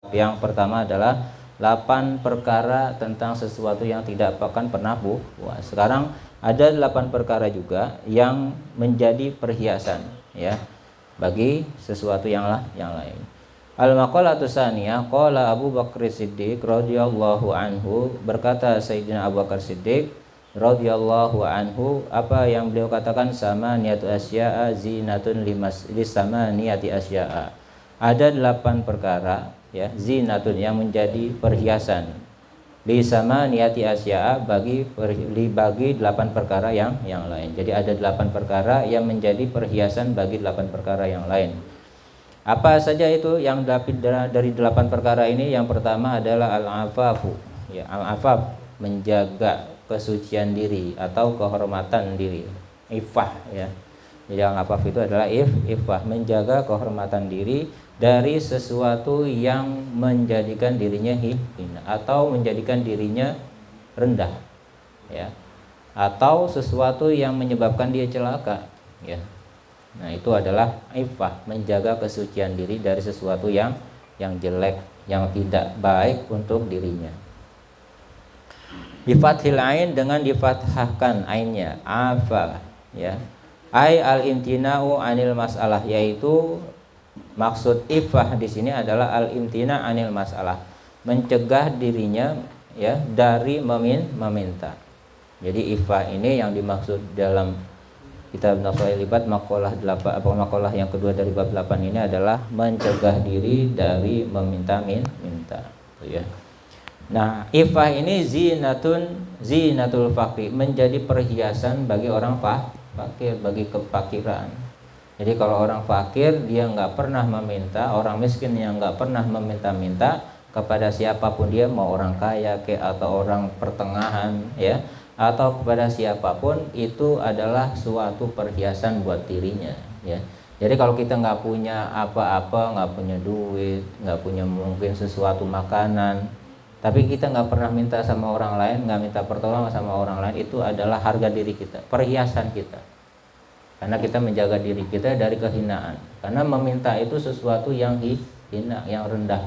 Yang pertama adalah 8 perkara tentang sesuatu yang tidak akan pernah puas. Sekarang ada 8 perkara juga yang menjadi perhiasan ya bagi sesuatu yang lain. Al-maqalatu tsaniyah qala Abu Bakar Siddiq radhiyallahu anhu, berkata Sayyidina Abu Bakar Siddiq radhiyallahu anhu, apa yang beliau katakan, sama niatu asya'a zinatun lisama niyati asya'a. Ada 8 perkara ya, zinatun yang menjadi perhiasan, lisama niyati asya'a bagi 8 perkara yang lain. Jadi ada 8 perkara yang menjadi perhiasan bagi 8 perkara yang lain. Apa saja itu yang dari 8 perkara ini? Yang pertama adalah al-afafu ya, al-afaf menjaga kesucian diri atau kehormatan diri, iffah ya. Jadi al-afaf itu adalah iffah, menjaga kehormatan diri dari sesuatu yang menjadikan dirinya hina atau menjadikan dirinya rendah ya, atau sesuatu yang menyebabkan dia celaka ya. Nah, itu adalah iffah, menjaga kesucian diri dari sesuatu yang jelek, yang tidak baik untuk dirinya. Bifathil ain, dengan difathahkan ainnya, afa ya. Ai al-imtina'u anil mas'alah, yaitu maksud iffah di sini adalah al-imtina' anil mas'alah, mencegah dirinya ya dari meminta. Jadi iffah ini yang dimaksud dalam kitab Nafsul Libat makalah 8, makalah yang kedua dari bab 8 ini adalah mencegah diri dari minta ya. Nah, iffah ini zinatul faqir, menjadi perhiasan bagi orang fakir, bagi kefakiran. Jadi kalau orang fakir dia nggak pernah meminta, orang miskin yang nggak pernah meminta-minta kepada siapapun dia, mau orang kaya atau orang pertengahan ya, atau kepada siapapun, itu adalah suatu perhiasan buat dirinya ya. Jadi kalau kita nggak punya apa-apa, nggak punya duit, nggak punya mungkin sesuatu makanan, tapi kita nggak pernah minta sama orang lain, nggak minta pertolongan sama orang lain, itu adalah harga diri kita, perhiasan kita. Karena kita menjaga diri kita dari kehinaan. Karena meminta itu sesuatu yang hina, yang rendah,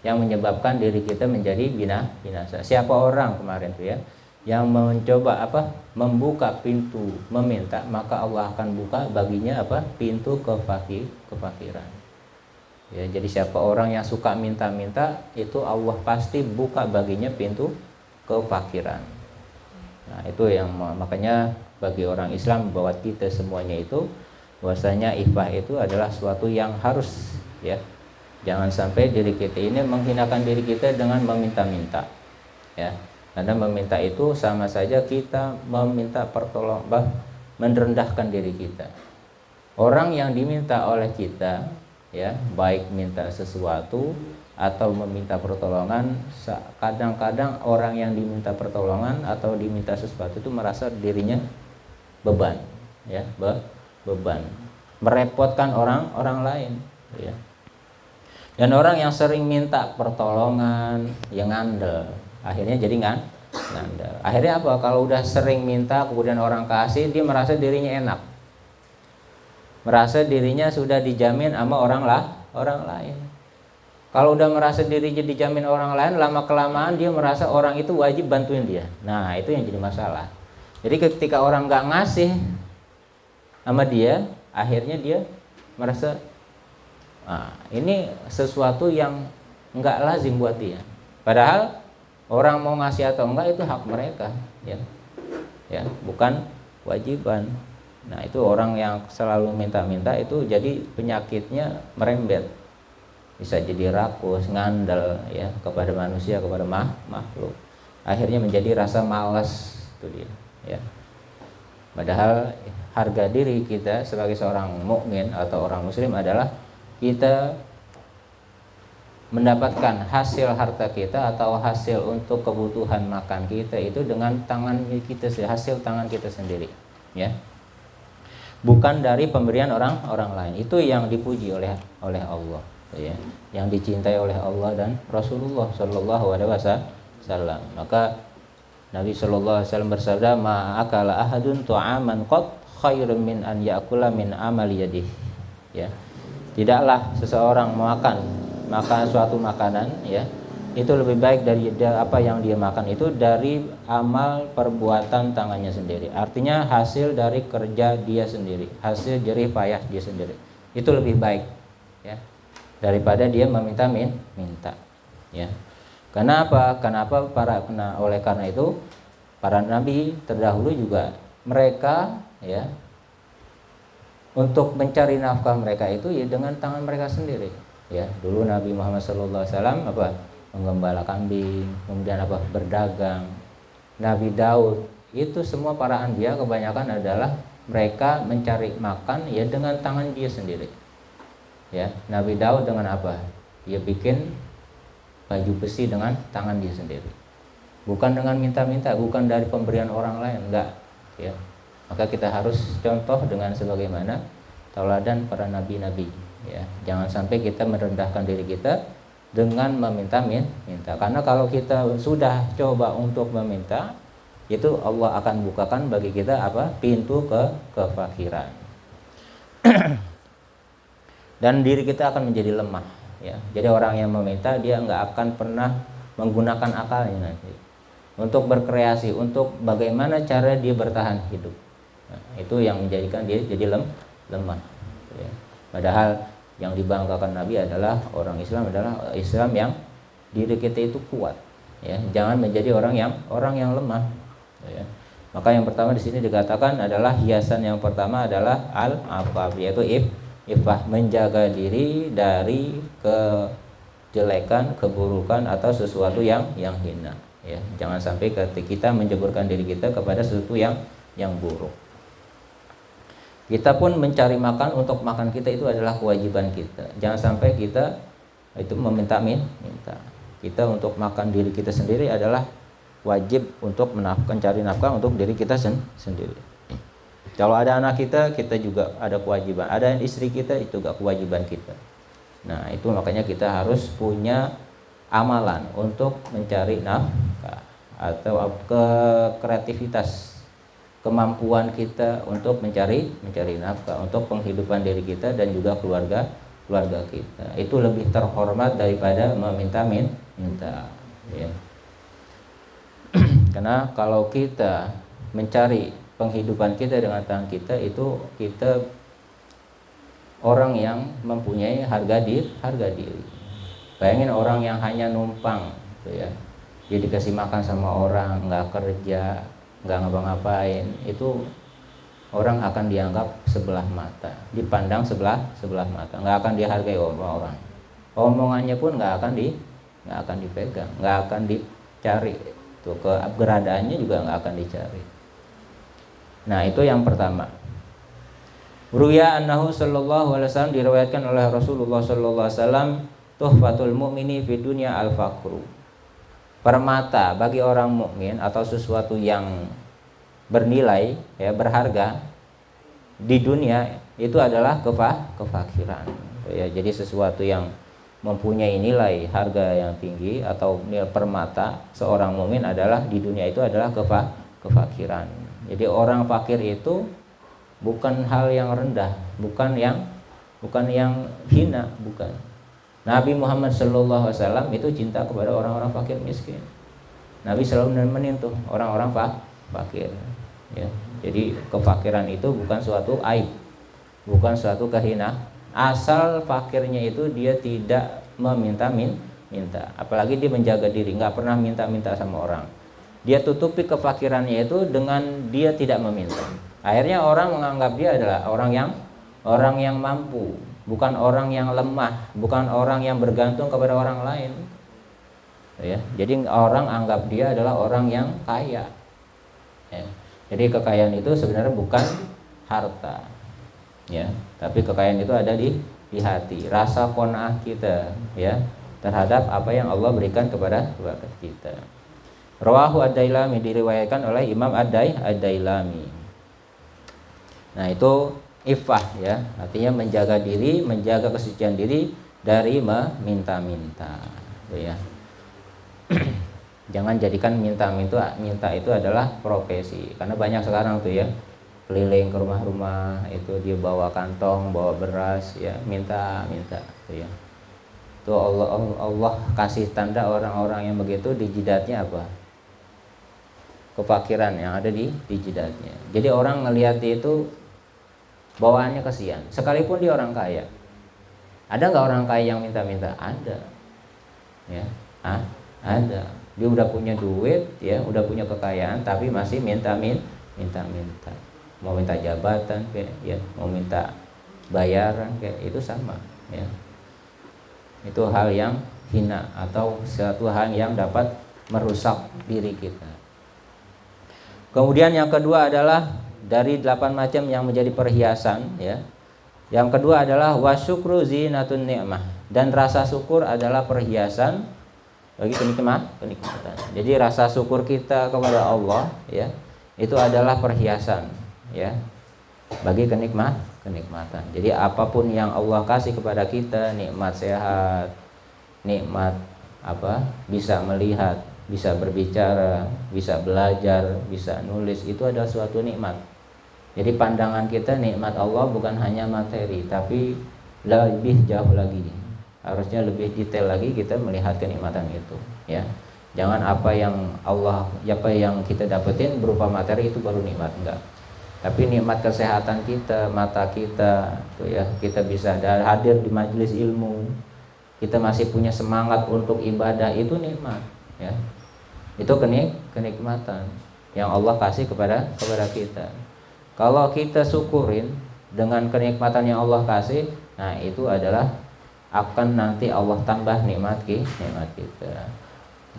yang menyebabkan diri kita menjadi binasa. Siapa orang kemarin tuh ya yang mencoba membuka pintu meminta, maka Allah akan buka baginya pintu kefakiran ya. Jadi siapa orang yang suka minta-minta, itu Allah pasti buka baginya pintu kefakiran. Nah, itu yang makanya bagi orang Islam, bahwa kita semuanya itu bahwasanya iffah itu adalah suatu yang harus ya. Jangan sampai diri kita ini menghinakan diri kita dengan meminta-minta ya. Karena meminta itu sama saja kita meminta pertolongan, merendahkan diri kita. Orang yang diminta oleh kita ya, baik minta sesuatu atau meminta pertolongan, kadang-kadang orang yang diminta pertolongan atau diminta sesuatu itu merasa dirinya beban ya, beban, merepotkan orang lain ya. Dan orang yang sering minta pertolongan yang ngandel, akhirnya jadi ngandel. Akhirnya apa? Kalau udah sering minta kemudian orang kasih, dia merasa dirinya enak, merasa dirinya sudah dijamin sama orang lain. Kalau udah merasa dirinya dijamin orang lain, lama kelamaan dia merasa orang itu wajib bantuin dia. Nah, itu yang jadi masalah. Jadi ketika orang nggak ngasih sama dia, akhirnya dia merasa ini sesuatu yang nggak lazim buat dia. Padahal orang mau ngasih atau enggak itu hak mereka ya, bukan kewajiban. Nah, itu orang yang selalu minta-minta itu jadi penyakitnya merembet, bisa jadi rakus, ngandel ya kepada manusia, kepada makhluk. Akhirnya menjadi rasa malas, itu dia ya. Padahal harga diri kita sebagai seorang mukmin atau orang muslim adalah kita mendapatkan hasil harta kita atau hasil untuk kebutuhan makan kita itu dengan tangan kita, hasil tangan kita sendiri ya, bukan dari pemberian orang lain. Itu yang dipuji oleh Allah ya, yang dicintai oleh Allah dan Rasulullah Shallallahu Alaihi Wasallam. Maka Nabi Shallallahu Alaihi Wasallam bersabda, ma'akala ahadun tu'aman qad khairun min an ya'kula min amali yadihi ya. Tidaklah seseorang makan makan suatu makanan, ya, itu lebih baik dari apa yang dia makan itu dari amal perbuatan tangannya sendiri. Artinya hasil dari kerja dia sendiri, hasil jerih payah dia sendiri. Itu lebih baik, ya, daripada dia minta, ya. Kenapa? Oleh karena itu para nabi terdahulu juga mereka, ya, untuk mencari nafkah mereka itu ya dengan tangan mereka sendiri, ya. Dulu Nabi Muhammad SAW apa? Menggembala kambing, kemudian apa? Berdagang. Nabi Daud itu semua para anbiya kebanyakan adalah mereka mencari makan ya dengan tangan dia sendiri. Ya, Nabi Daud dengan apa? Dia bikin baju besi dengan tangan dia sendiri. Bukan dengan minta-minta, bukan dari pemberian orang lain, enggak, ya. Maka kita harus contoh dengan sebagaimana tauladan para nabi-nabi, ya. Jangan sampai kita merendahkan diri kita dengan meminta. Karena kalau kita sudah coba untuk meminta, itu Allah akan bukakan bagi kita apa? Pintu kefakiran. Dan diri kita akan menjadi lemah, ya. Jadi orang yang meminta dia nggak akan pernah menggunakan akalnya nanti untuk berkreasi, untuk bagaimana cara dia bertahan hidup. Nah, itu yang menjadikan dia jadi lemah, ya. Padahal yang dibanggakan Nabi adalah orang Islam yang diri kita itu kuat, ya. Jangan menjadi orang yang lemah, ya. Maka yang pertama di sini dikatakan adalah hiasan yang pertama adalah al-afaf, yaitu ifah, menjaga diri dari kejelekan, keburukan atau sesuatu yang hina, ya. Jangan sampai kita menjeburkan diri kita kepada sesuatu yang buruk. Kita pun mencari makan, untuk makan kita itu adalah kewajiban kita. Jangan sampai kita itu minta. Kita untuk makan diri kita sendiri adalah wajib untuk mencari nafkah untuk diri kita sendiri. Kalau ada anak kita juga ada kewajiban. Ada istri kita, itu juga kewajiban kita. Nah, itu makanya kita harus punya amalan untuk mencari nafkah atau kreativitas, kemampuan kita untuk mencari nafkah untuk penghidupan diri kita dan juga keluarga kita. Itu lebih terhormat daripada meminta, ya. Karena kalau kita mencari penghidupan kita dengan tangan kita, itu kita orang yang mempunyai harga diri. Bayangin orang yang hanya numpang, gitu ya. Dia dikasih makan sama orang, nggak kerja, nggak ngapa-ngapain, itu orang akan dianggap sebelah mata, dipandang sebelah mata, nggak akan dihargai orang. Omongannya pun nggak akan dipegang, nggak akan dicari, tuh keberadaannya juga nggak akan dicari. Nah, itu yang pertama. Ruya annahu sallallahu alaihi wasallam, diriwayatkan oleh Rasulullah sallallahu alaihi wasallam, tuhfatul mu'mini fi dunya al-faqru. Permata bagi orang mukmin atau sesuatu yang bernilai, ya, berharga di dunia itu adalah kefakiran, ya. Jadi sesuatu yang mempunyai nilai harga yang tinggi atau nilai permata seorang mukmin adalah di dunia itu adalah kefakiran. Jadi orang fakir itu bukan hal yang rendah, bukan yang hina, bukan. Nabi Muhammad SAW itu cinta kepada orang-orang fakir miskin. Nabi selalu menyentuh orang-orang fakir, ya. Jadi kefakiran itu bukan suatu aib, bukan suatu kehinaan. Asal fakirnya itu dia tidak meminta, apalagi dia menjaga diri, nggak pernah minta sama orang. Dia tutupi kefakirannya itu dengan dia tidak meminta. Akhirnya orang menganggap dia adalah orang yang mampu, bukan orang yang lemah, bukan orang yang bergantung kepada orang lain, ya. Jadi orang anggap dia adalah orang yang kaya, ya. Jadi kekayaan itu sebenarnya bukan harta, ya, tapi kekayaan itu ada di hati, rasa qanaah kita, ya, terhadap apa yang Allah berikan kepada kita. Rawahu ad-Dailami, diriwayatkan oleh Imam ad-Dailami. Nah, itu iffah, ya, artinya menjaga diri, menjaga kesucian diri dari meminta-minta, ya. Jangan jadikan minta itu adalah profesi, karena banyak sekarang tuh, ya, keliling ke rumah-rumah itu dia bawa kantong, bawa beras, ya, minta, tuh, ya. Tuh Allah kasih tanda orang-orang yang begitu di jidatnya apa? Kefakiran yang ada di jidatnya. Jadi orang ngelihat itu bawaannya kasihan, sekalipun dia orang kaya. Ada nggak orang kaya yang minta-minta? Ada, ya, ada. Dia udah punya duit, ya, udah punya kekayaan, tapi masih minta-minta. Mau minta jabatan, kayak, ya, mau minta bayaran, kayak itu sama, ya. Itu hal yang hina atau suatu hal yang dapat merusak diri kita. Kemudian yang kedua adalah dari 8 macam yang menjadi perhiasan, ya. Yang kedua adalah wasyukru zinatun ni'mah, dan rasa syukur adalah perhiasan bagi kenikmatan. Jadi rasa syukur kita kepada Allah, ya, itu adalah perhiasan, ya, bagi kenikmatan. Jadi apapun yang Allah kasih kepada kita, nikmat sehat, nikmat bisa melihat, bisa berbicara, bisa belajar, bisa nulis, itu adalah suatu nikmat. Jadi pandangan kita nikmat Allah bukan hanya materi, tapi lebih jauh lagi. Harusnya lebih detail lagi kita melihat kenikmatan itu, ya. Jangan apa yang kita dapetin berupa materi itu baru nikmat, enggak. Tapi nikmat kesehatan kita, mata kita, tuh ya, kita bisa hadir di majelis ilmu, kita masih punya semangat untuk ibadah, itu nikmat, ya. Itu kenikmatan yang Allah kasih kepada kita. Kalau kita syukurin dengan kenikmatan yang Allah kasih, nah itu adalah akan nanti Allah tambah nikmat kita.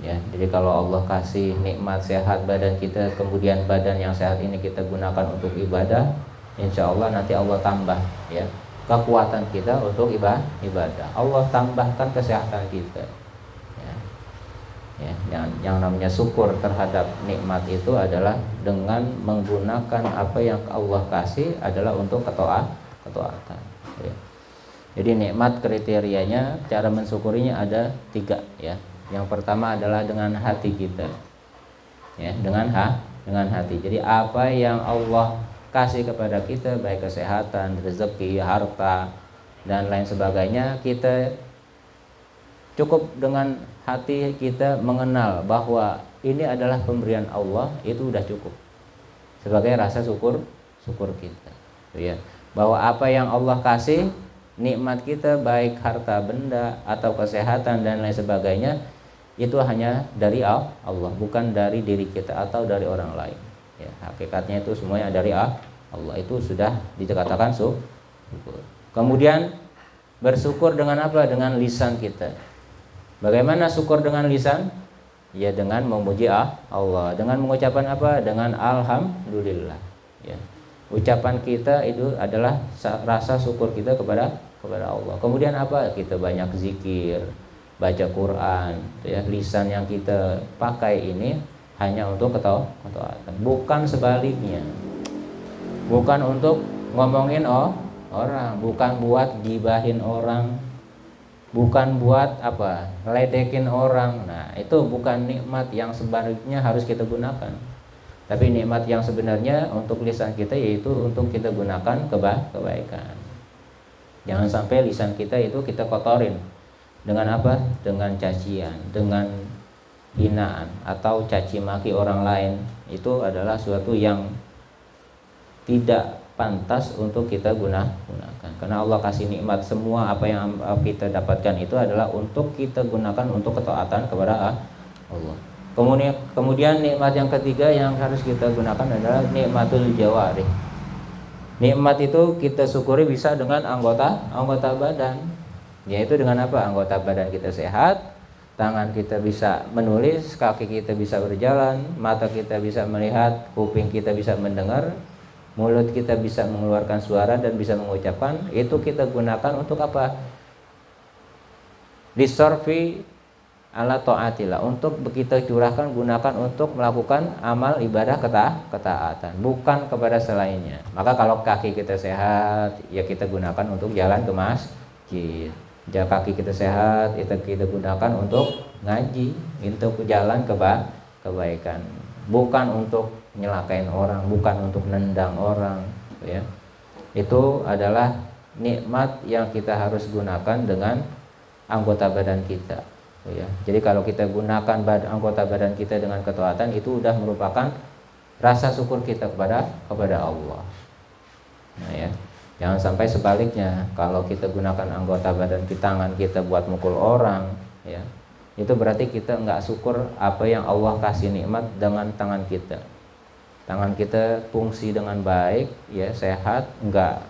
Ya, jadi kalau Allah kasih nikmat sehat badan kita, kemudian badan yang sehat ini kita gunakan untuk ibadah, insya Allah nanti Allah tambah, ya, kekuatan kita untuk ibadah. Allah tambahkan kesehatan kita. Ya, yang namanya syukur terhadap nikmat itu adalah dengan menggunakan apa yang Allah kasih adalah untuk ketaatan. Ya. Jadi nikmat kriterianya, cara mensyukurinya ada 3, ya. Yang pertama adalah dengan hati kita, ya, dengan hati. Jadi apa yang Allah kasih kepada kita, baik kesehatan, rezeki, harta, dan lain sebagainya, kita cukup dengan hati kita mengenal bahwa ini adalah pemberian Allah, itu udah cukup sebagai rasa syukur kita, ya. Bahwa apa yang Allah kasih, nikmat kita baik harta benda atau kesehatan dan lain sebagainya, itu hanya dari Allah, bukan dari diri kita atau dari orang lain, ya. Hakikatnya itu semuanya dari Allah, itu sudah dikatakan syukur. Kemudian bersyukur dengan apa? Dengan lisan kita. Bagaimana syukur dengan lisan? Ya dengan memuji Allah, dengan mengucapkan apa? Dengan alhamdulillah, ya. Ucapan kita itu adalah rasa syukur kita kepada Allah. Kemudian apa? Kita banyak zikir, baca Quran, ya. Lisan yang kita pakai ini hanya untuk ketaatan, bukan sebaliknya. Bukan untuk ngomongin orang, bukan buat gibahin orang, bukan buat ledekin orang. Nah, itu bukan nikmat yang sebaliknya harus kita gunakan. Tapi nikmat yang sebenarnya untuk lisan kita yaitu untuk kita gunakan kebaikan. Jangan sampai lisan kita itu kita kotorin dengan apa? Dengan cacian, dengan hinaan atau caci maki orang lain. Itu adalah suatu yang tidak pantas untuk kita gunakan. Karena Allah kasih nikmat, semua apa yang kita dapatkan itu adalah untuk kita gunakan untuk ketaatan kepada Allah. Kemudian nikmat yang ketiga yang harus kita gunakan adalah nikmatul jawarih. Nikmat itu kita syukuri bisa dengan anggota badan. Yaitu dengan apa? Anggota badan kita sehat, tangan kita bisa menulis, kaki kita bisa berjalan, mata kita bisa melihat, kuping kita bisa mendengar, mulut kita bisa mengeluarkan suara dan bisa mengucapkan. Itu kita gunakan untuk apa? Disorfi ala taatillah, untuk kita curahkan, gunakan untuk melakukan amal ibadah ketaatan, bukan kepada selainnya. Maka kalau kaki kita sehat, ya kita gunakan untuk jalan ke masjid. Jika kaki kita sehat, itu kita gunakan untuk ngaji, untuk jalan kebaikan, bukan untuk nyelakain orang, bukan untuk nendang orang, ya. Itu adalah nikmat yang kita harus gunakan dengan anggota badan kita. Ya. Jadi kalau kita gunakan anggota badan kita dengan ketaatan, itu udah merupakan rasa syukur kita kepada Allah. Nah ya, jangan sampai sebaliknya, kalau kita gunakan anggota badan kita, tangan kita buat mukul orang, ya, itu berarti kita nggak syukur apa yang Allah kasih nikmat dengan tangan kita. Tangan kita fungsi dengan baik, ya, sehat, nggak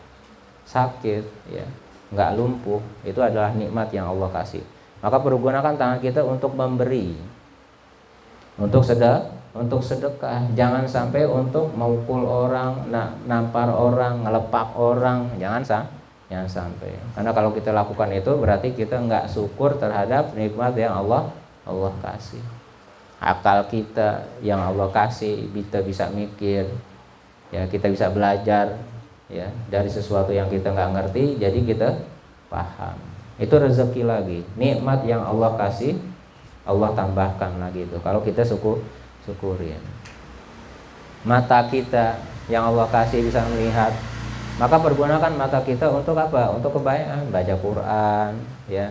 sakit, ya, nggak lumpuh, itu adalah nikmat yang Allah kasih. Maka pergunakan tangan kita untuk memberi, untuk sedekah. Jangan sampai untuk memukul orang, nampar orang, ngelepak orang, jangan sampai. Karena kalau kita lakukan itu berarti kita nggak syukur terhadap nikmat yang Allah kasih. Akal kita yang Allah kasih, kita bisa mikir, ya, kita bisa belajar, ya, dari sesuatu yang kita nggak ngerti, jadi kita paham. Itu rezeki lagi, nikmat yang Allah kasih, Allah tambahkan lagi itu. Kalau kita syukurin. Mata kita yang Allah kasih bisa melihat, maka pergunakan mata kita untuk apa? Untuk kebaikan, baca Quran, ya,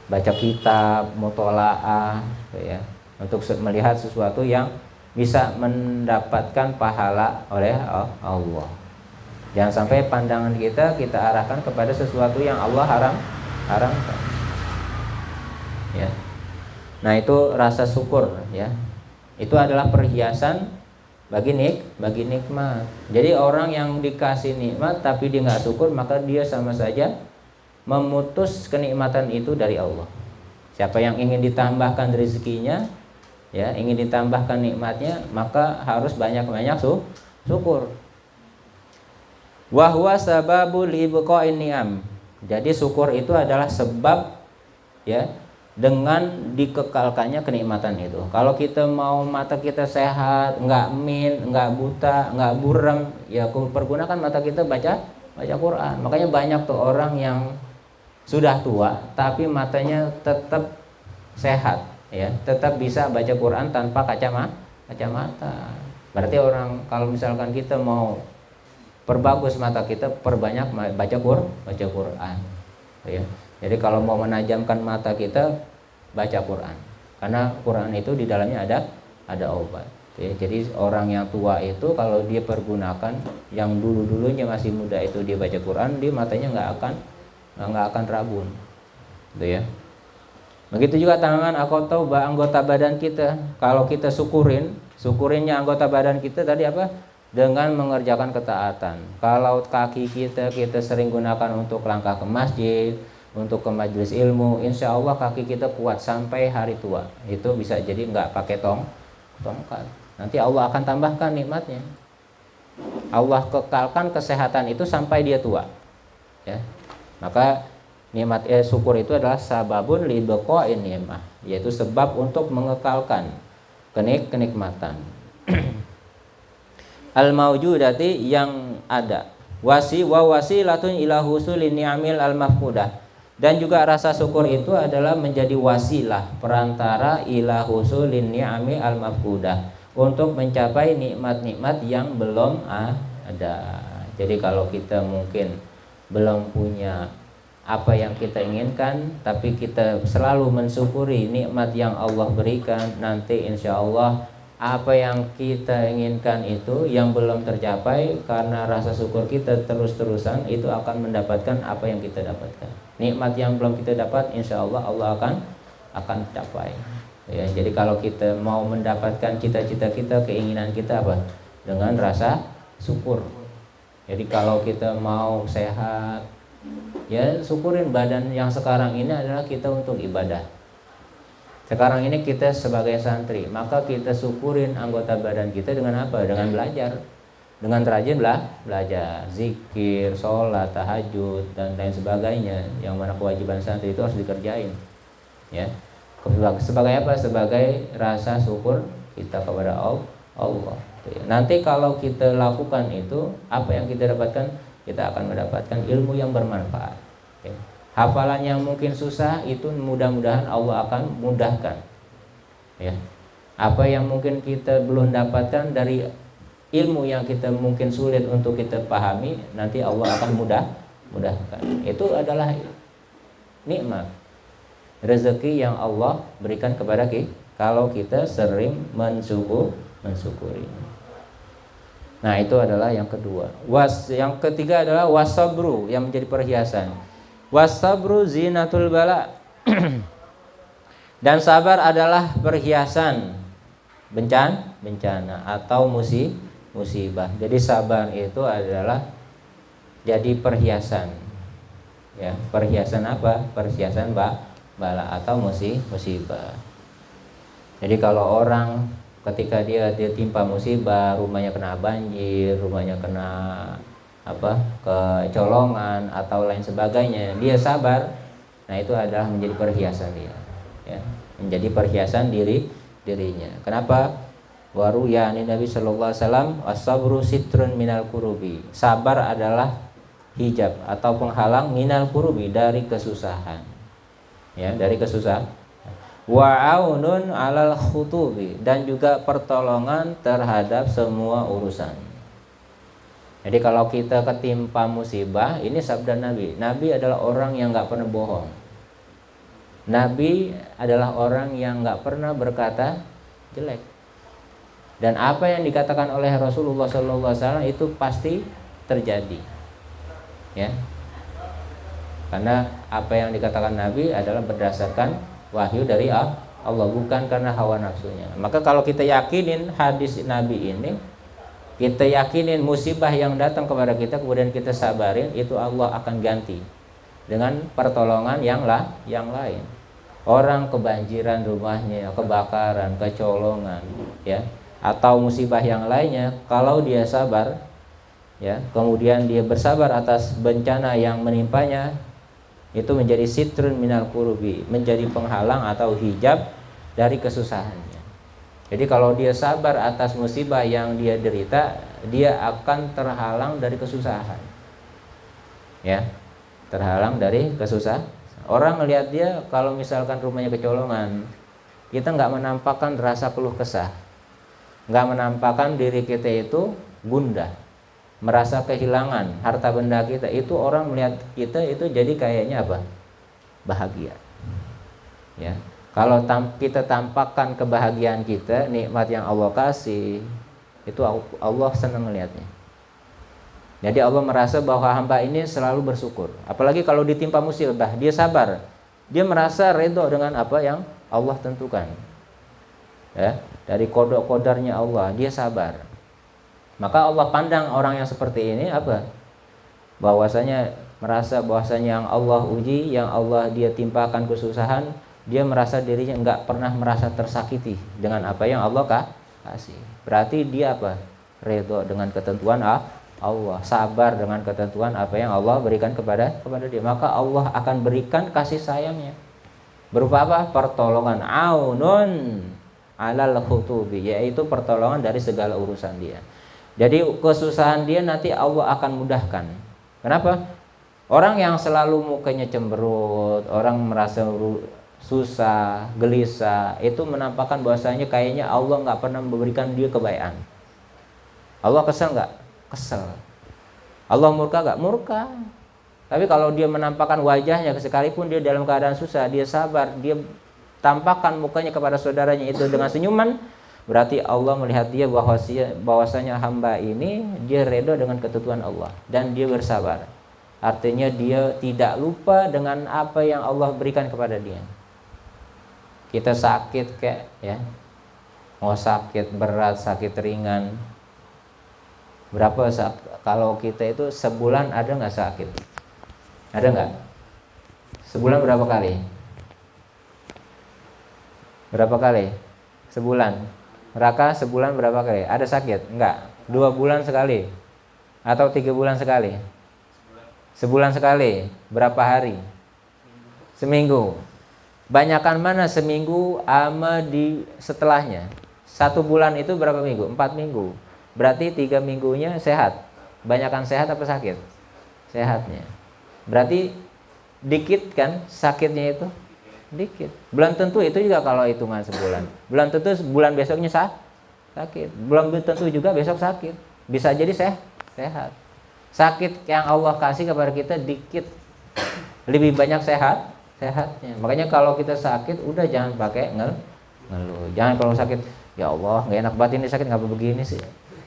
baca kitab, mutolaah, ya, untuk melihat sesuatu yang bisa mendapatkan pahala oleh Allah. Jangan sampai pandangan kita arahkan kepada sesuatu yang Allah haramkan. Ya. Nah, itu rasa syukur, ya. Itu adalah perhiasan bagi nikmat. Jadi orang yang dikasih nikmat tapi dia nggak syukur, maka dia sama saja memutus kenikmatan itu dari Allah. Siapa yang ingin ditambahkan rezekinya, ya, ingin ditambahkan nikmatnya, maka harus banyak-banyak syukur. Wa huwa sababul ibqa'in ni'am. Jadi syukur itu adalah sebab, ya, dengan dikekalkannya kenikmatan itu. Kalau kita mau mata kita sehat, nggak min, nggak buta, nggak buram, ya pergunakan mata kita baca Quran. Makanya banyak tuh orang yang sudah tua tapi matanya tetap sehat, ya, tetap bisa baca Quran tanpa kacamata. Berarti orang, kalau misalkan kita mau perbagus mata kita, perbanyak baca Quran, ya. Jadi kalau mau menajamkan mata kita, baca Quran, karena Quran itu di dalamnya ada obat, ya. Jadi orang yang tua itu kalau dia pergunakan, yang dulunya masih muda itu dia baca Quran, dia matanya nggak akan rabun, gitu ya. Begitu juga tangan atau anggota badan kita, kalau kita syukurinnya anggota badan kita tadi apa? Dengan mengerjakan ketaatan. Kalau kaki kita sering gunakan untuk langkah ke masjid, untuk ke majelis ilmu, insya Allah kaki kita kuat sampai hari tua. Itu bisa jadi nggak pakai tongkat. Nanti Allah akan tambahkan nikmatnya. Allah kekalkan kesehatan itu sampai dia tua, ya. Maka nikmat syukur itu adalah sababun li baqa'in ni'mah, yaitu sebab untuk mengekalkan kenikmatan. Al-mawjudati, yang ada, wasilatun ila husulin ni'amil al-mafqudah, dan juga rasa syukur itu adalah menjadi wasilah, perantara ila husulin ni'amil al-mafqudah, untuk mencapai nikmat-nikmat yang belum ada. Jadi kalau kita mungkin belum punya apa yang kita inginkan, tapi kita selalu mensyukuri nikmat yang Allah berikan, nanti insya Allah apa yang kita inginkan itu yang belum tercapai, karena rasa syukur kita terus-terusan, itu akan mendapatkan apa yang kita dapatkan. Nikmat yang belum kita dapat, insya Allah akan capai, ya. Jadi kalau kita mau mendapatkan cita-cita kita, keinginan kita apa? Dengan rasa syukur. Jadi kalau kita mau sehat, ya syukurin badan yang sekarang ini adalah kita untuk ibadah. Sekarang ini kita sebagai santri, maka kita syukurin anggota badan kita dengan apa? Dengan belajar, dengan rajin belajar, zikir, sholat, tahajud, dan lain sebagainya. Yang mana kewajiban santri itu harus dikerjain, ya. Sebagai apa? Sebagai rasa syukur kita kepada Allah. Nanti kalau kita lakukan itu, apa yang kita dapatkan? Kita akan mendapatkan ilmu yang bermanfaat, ya. Hafalan yang mungkin susah itu mudah-mudahan Allah akan mudahkan, ya. Apa yang mungkin kita belum dapatkan dari ilmu yang kita mungkin sulit untuk kita pahami, nanti Allah akan mudahkan. Itu adalah nikmat, rezeki yang Allah berikan kepada kita kalau kita sering mensyukuri. Nah, itu adalah yang kedua. Yang ketiga adalah wasabru, yang menjadi perhiasan. Wasabru zinatul bala. Dan sabar adalah perhiasan bencana atau musibah. Jadi sabar itu adalah jadi perhiasan. Ya, perhiasan apa? Perhiasan bala atau musibah. Jadi kalau orang ketika dia ditimpa musibah, rumahnya kena banjir, rumahnya kena kecolongan atau lain sebagainya, dia sabar. Nah, itu adalah menjadi perhiasan dia, ya, menjadi perhiasan dirinya. Kenapa? Waru ya Nabi sallallahu alaihi wasallam, as-sabru sitrun minal kurubi. Sabar adalah hijab atau penghalang minal kurubi, dari kesusahan. Ya, dari kesusahan. Wa'aunun alal khutubi, dan juga pertolongan terhadap semua urusan. Jadi kalau kita ketimpa musibah, ini sabda Nabi. Nabi adalah orang yang gak pernah bohong. Nabi adalah orang yang gak pernah berkata jelek. Dan apa yang dikatakan oleh Rasulullah SAW itu pasti terjadi. Ya. Karena apa yang dikatakan Nabi adalah berdasarkan wahyu dari Allah, bukan karena hawa nafsunya. Maka kalau kita yakinin hadis Nabi ini, kita yakinin musibah yang datang kepada kita kemudian kita sabarin, itu Allah akan ganti dengan pertolongan yang lain. Orang kebanjiran rumahnya, kebakaran, kecolongan, ya, atau musibah yang lainnya, kalau dia sabar, ya, kemudian dia bersabar atas bencana yang menimpanya, itu menjadi sitrun minal kurubi, menjadi penghalang atau hijab dari kesusahannya. Jadi kalau dia sabar atas musibah yang dia derita, dia akan terhalang dari kesusahan. Ya, terhalang dari kesusahan. Orang melihat dia kalau misalkan rumahnya kecolongan, kita nggak menampakkan rasa keluh kesah, nggak menampakkan diri kita itu gundah, merasa kehilangan harta benda kita. Itu orang melihat kita itu jadi kayaknya apa? Bahagia. Ya. Kalau kita tampakkan kebahagiaan kita, nikmat yang Allah kasih, itu Allah senang melihatnya. Jadi Allah merasa bahwa hamba ini selalu bersyukur. Apalagi kalau ditimpa musibah, dia sabar. Dia merasa ridho dengan apa yang Allah tentukan. Ya, dari qada-qadarnya Allah, dia sabar. Maka Allah pandang orang yang seperti ini apa? Bahwasanya merasa bahwasanya yang Allah uji, yang Allah dia timpakan kesusahan, dia merasa dirinya enggak pernah merasa tersakiti dengan apa yang Allah kasih. Berarti dia apa? Ridho dengan ketentuan Allah, sabar dengan ketentuan apa yang Allah berikan kepada dia. Maka Allah akan berikan kasih sayangnya. Berupa apa? Pertolongan, aunun alal khutubi, yaitu pertolongan dari segala urusan dia. Jadi kesusahan dia nanti Allah akan mudahkan. Kenapa? Orang yang selalu mukanya cemberut, orang merasa susah, gelisah, itu menampakkan bahwasanya kayaknya Allah nggak pernah memberikan dia kebaikan. Allah kesel nggak? Kesel. Allah murka nggak? Murka. Tapi kalau dia menampakkan wajahnya, sekalipun dia dalam keadaan susah, dia sabar, dia tampakkan mukanya kepada saudaranya itu dengan senyuman, berarti Allah melihat dia bahwasanya hamba ini dia redha dengan ketentuan Allah dan dia bersabar. Artinya dia tidak lupa dengan apa yang Allah berikan kepada dia. Kita sakit kayak ya, mau sakit berat, sakit ringan, berapa kalau kita itu sebulan ada nggak sakit? Ada nggak? Sebulan berapa kali? Berapa kali? Sebulan. Raka sebulan berapa kali? Ada sakit? Enggak. 2 bulan sekali? Atau 3 bulan sekali? Sebulan sekali. Berapa hari? Seminggu. Banyakan mana seminggu ama di setelahnya? 1 bulan itu berapa minggu? 4 minggu. Berarti 3 minggunya sehat. Banyakan sehat apa sakit? Sehatnya. Berarti dikit kan sakitnya itu? Dikit. Belum tentu itu juga kalau hitungan sebulan. Belum tentu bulan besoknya sakit. Belum tentu juga besok sakit. Bisa jadi sehat. Sakit yang Allah kasih kepada kita dikit. Lebih banyak sehat sehatnya. Makanya kalau kita sakit udah jangan pakai ngeluh. Jangan kalau sakit, ya Allah nggak enak banget ini sakit, nggak begini sih.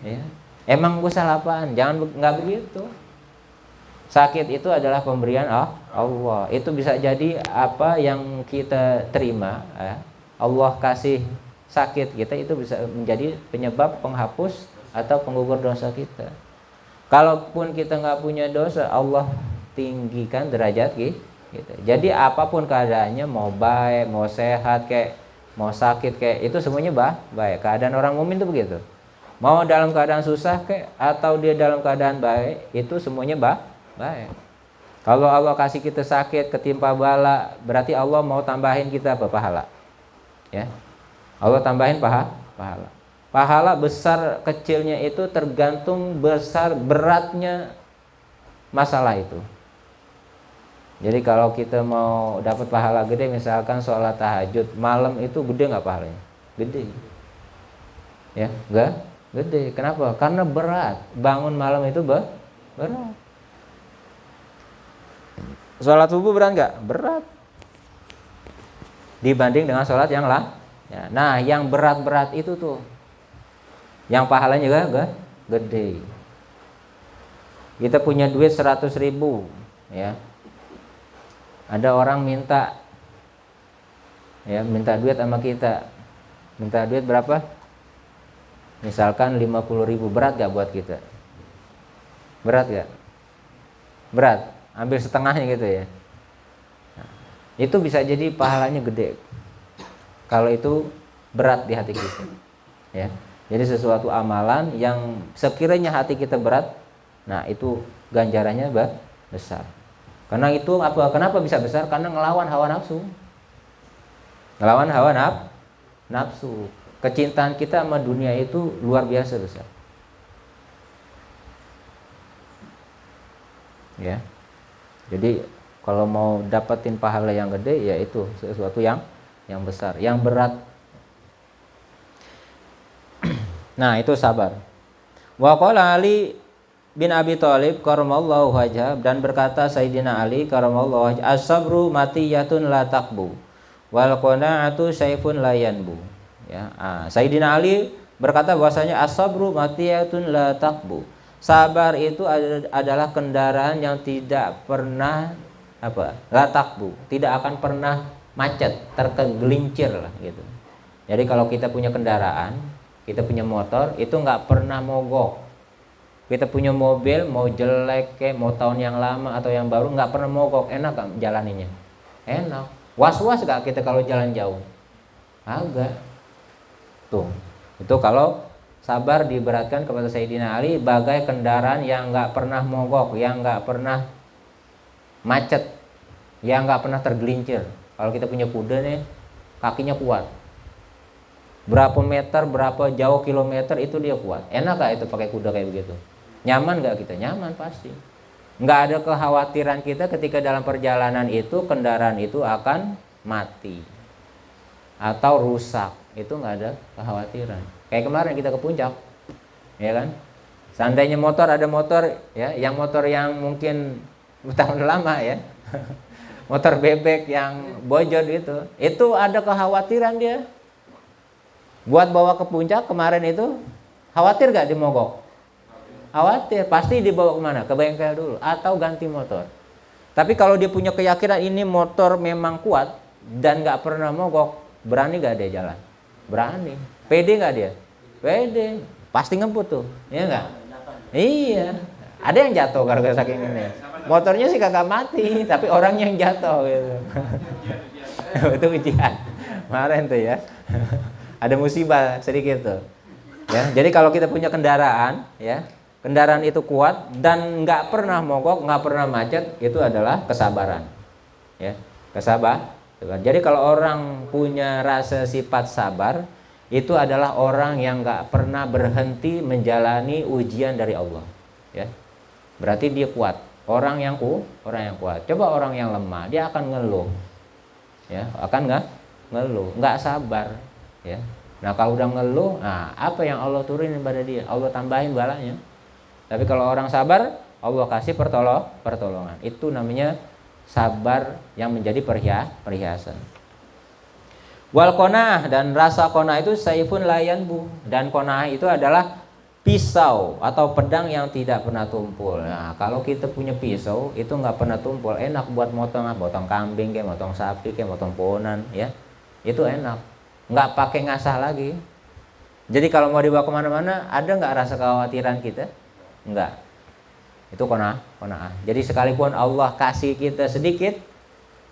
Ya. Emang gue salah apaan? Jangan nggak begitu. Sakit itu adalah pemberian Allah. Itu bisa jadi apa yang kita terima. Ya. Allah kasih sakit kita itu bisa menjadi penyebab penghapus atau penggugur dosa kita. Kalaupun kita nggak punya dosa, Allah tinggikan derajat kita. Jadi apapun keadaannya, mau baik, mau sehat kayak, mau sakit kayak, itu semuanya baik. Keadaan orang mukmin itu begitu. Mau dalam keadaan susah kayak, atau dia dalam keadaan baik, itu semuanya baik. Kalau Allah kasih kita sakit, ketimpa bala, berarti Allah mau tambahin kita apa? Pahala. Ya. Allah tambahin pahala. Pahala besar kecilnya itu tergantung besar beratnya masalah itu. Jadi kalau kita mau dapat pahala gede, misalkan sholat tahajud malam itu gede nggak pahalanya? Gede. Ya, enggak? Gede. Kenapa? Karena berat. Bangun malam itu berat. Sholat subuh berat nggak? Berat. Dibanding dengan sholat yang ya. Nah, yang berat-berat itu tuh, yang pahalanya juga gede. Kita punya duit 100.000, ya. Ada orang minta duit sama kita. Minta duit berapa? Misalkan 50.000, berat gak buat kita? Berat gak? Berat. Ambil setengahnya gitu ya. Nah, itu bisa jadi pahalanya gede kalau itu berat di hati kita. Ya. Jadi sesuatu amalan yang sekiranya hati kita berat, nah itu ganjarannya besar. Karena itu apa? Kenapa bisa besar? Karena ngelawan hawa nafsu. Ngelawan hawa nafsu. Kecintaan kita sama dunia itu luar biasa besar. Ya. Jadi kalau mau dapetin pahala yang gede, ya itu sesuatu yang besar, yang berat. Nah, itu sabar. Wa qala Ali bin Abi Thalib karramallahu wajhah, dan berkata Sayyidina Ali karramallahu wajhah, as-sabru matiyatun la taqbu wal qanaatu sayfun la yanbu. Ya, Sayyidina Ali berkata bahwasanya as-sabru matiyatun la taqbu. Sabar itu adalah kendaraan yang tidak pernah la taqbu, tidak akan pernah macet, tergelincir lah gitu. Jadi kalau kita punya kendaraan, kita punya motor, itu nggak pernah mogok. Kita punya mobil, mau jelek kayak, mau tahun yang lama atau yang baru, nggak pernah mogok. Enak gak jalaninya? Enak. Was-was gak kita kalau jalan jauh? Agak. Tuh, itu kalau sabar diberatkan kepada Sayyidina Ali bagai kendaraan yang nggak pernah mogok, yang nggak pernah macet, yang nggak pernah tergelincir. Kalau kita punya kuda nih, kakinya kuat. Berapa meter, berapa jauh kilometer itu dia kuat. Enak gak itu pakai kuda kayak begitu? Nyaman gak kita? Nyaman pasti. Nggak ada kekhawatiran kita ketika dalam perjalanan itu kendaraan itu akan mati atau rusak. Itu nggak ada kekhawatiran. Kayak kemarin kita ke puncak, ya kan? Seandainya ada motor ya, yang motor yang mungkin tahun lama ya, motor bebek yang bojot itu ada kekhawatiran dia. Buat bawa ke puncak kemarin itu, khawatir gak dimogok? Khawatir, pasti dibawa kemana? Ke bengkel dulu, atau ganti motor. Tapi kalau dia punya keyakinan ini motor memang kuat dan gak pernah mogok, berani gak dia jalan? Berani. Pede gak dia? Pede. Pasti ngebut tuh, iya gak? Iya. Ada yang jatuh gara-gara saking ini. Motornya sih kagak mati, tapi orangnya yang jatuh gitu. Itu ujian. Kemarin tuh ya. Ada musibah sedikit tuh. Ya, jadi kalau kita punya kendaraan, ya, kendaraan itu kuat dan nggak pernah mogok, nggak pernah macet, itu adalah kesabaran. Ya, kesabaran. Jadi kalau orang punya rasa sifat sabar, itu adalah orang yang nggak pernah berhenti menjalani ujian dari Allah. Ya, berarti dia kuat. Orang yang kuat. Coba orang yang lemah, dia akan ngeluh. Ya, akan ngeluh, nggak sabar. Ya. Nah kalau udah ngeluh, apa yang Allah turunin pada dia? Allah tambahin balanya. Tapi kalau orang sabar, Allah kasih pertolongan. Itu namanya sabar yang menjadi perhiasan. Wal qanaah, dan rasa qanaah itu saifun la yanbu, dan qanaah itu adalah pisau atau pedang yang tidak pernah tumpul. Nah, kalau kita punya pisau itu nggak pernah tumpul, enak buat motong kambing kayak motong sapi kayak motong pohonan, ya. Itu enak. Nggak pakai ngasah lagi. Jadi kalau mau dibawa kemana-mana, ada nggak rasa kekhawatiran kita? Nggak. Itu qanaah. Jadi sekalipun Allah kasih kita sedikit,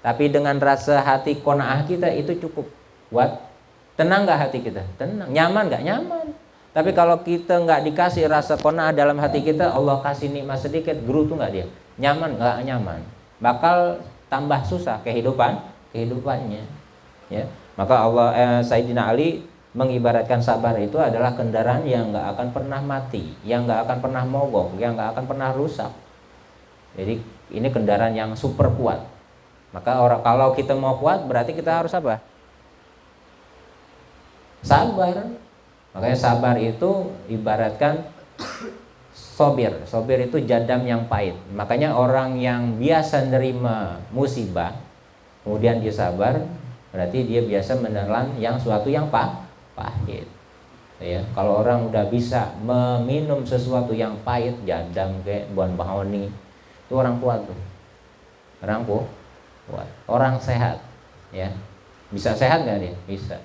tapi dengan rasa hati qanaah kita itu cukup buat tenang nggak hati kita? Tenang. Nyaman nggak? Nyaman. Tapi kalau kita nggak dikasih rasa qanaah dalam hati kita, Allah kasih nikmat sedikit, gerutu nggak dia? Nyaman nggak? Nyaman. Bakal tambah susah kehidupannya. Ya. Maka Sayyidina Ali mengibaratkan sabar itu adalah kendaraan yang nggak akan pernah mati, yang nggak akan pernah mogok, yang nggak akan pernah rusak. Jadi ini kendaraan yang super kuat. Maka kalau kita mau kuat berarti kita harus apa? Sabar. Makanya sabar itu ibaratkan sobir. Sobir itu jadam yang pahit. Makanya orang yang biasa nerima musibah, kemudian dia sabar, berarti dia biasa menelan yang suatu yang pahit. Ya, kalau orang udah bisa meminum sesuatu yang pahit, jadam kayak buan bahoni, itu orang kuat tuh. Orang kuat. Orang sehat, ya. Bisa sehat nggak dia? Bisa.